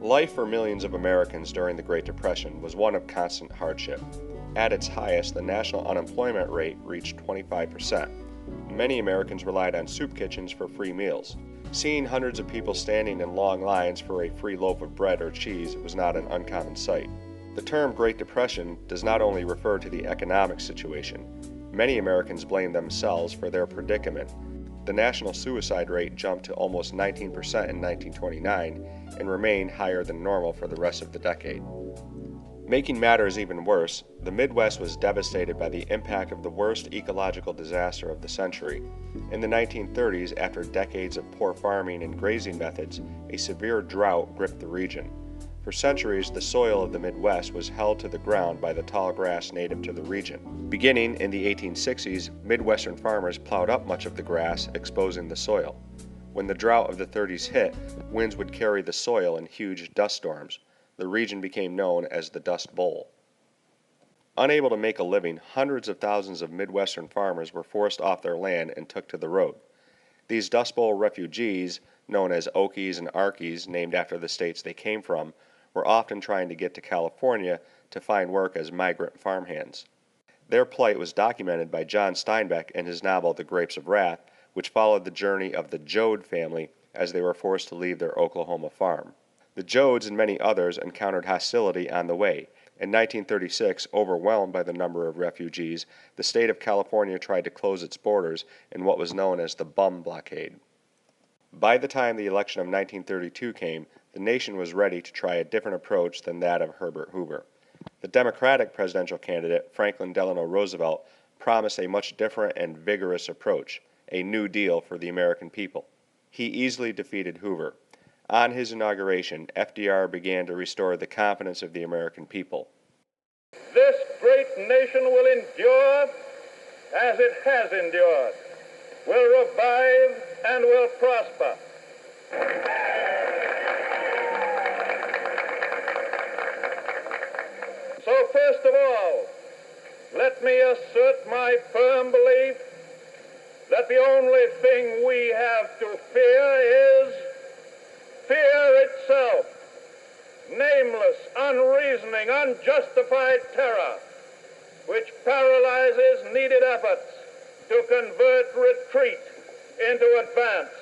Life for millions of Americans during the Great Depression was one of constant hardship. At its highest, the national unemployment rate reached 25%. Many Americans relied on soup kitchens for free meals. Seeing hundreds of people standing in long lines for a free loaf of bread or cheese was not an uncommon sight. The term Great Depression does not only refer to the economic situation. Many Americans blame themselves for their predicament. The national suicide rate jumped to almost 19% in 1929 and remained higher than normal for the rest of the decade. Making matters even worse, the Midwest was devastated by the impact of the worst ecological disaster of the century. In the 1930s, after decades of poor farming and grazing methods, a severe drought gripped the region. For centuries, the soil of the Midwest was held to the ground by the tall grass native to the region. Beginning in the 1860s, Midwestern farmers plowed up much of the grass, exposing the soil. When the drought of the 30s hit, winds would carry the soil in huge dust storms. The region became known as the Dust Bowl. Unable to make a living, hundreds of thousands of Midwestern farmers were forced off their land and took to the road. These Dust Bowl refugees, known as Okies and Arkies, named after the states they came from, were often trying to get to California to find work as migrant farmhands. Their plight was documented by John Steinbeck in his novel The Grapes of Wrath, which followed the journey of the Joad family as they were forced to leave their Oklahoma farm. The Joads and many others encountered hostility on the way. In 1936, overwhelmed by the number of refugees, the state of California tried to close its borders in what was known as the Bum Blockade. By the time the election of 1932 came, the nation was ready to try a different approach than that of Herbert Hoover. The Democratic presidential candidate, Franklin Delano Roosevelt, promised a much different and vigorous approach, a New Deal for the American people. He easily defeated Hoover. On his inauguration, FDR began to restore the confidence of the American people. This great nation will endure as it has endured, will revive and will prosper. So first of all, let me assert my firm belief that the only thing we have to fear is fear itself, nameless, unreasoning, unjustified terror, which paralyzes needed efforts to convert retreat into advance.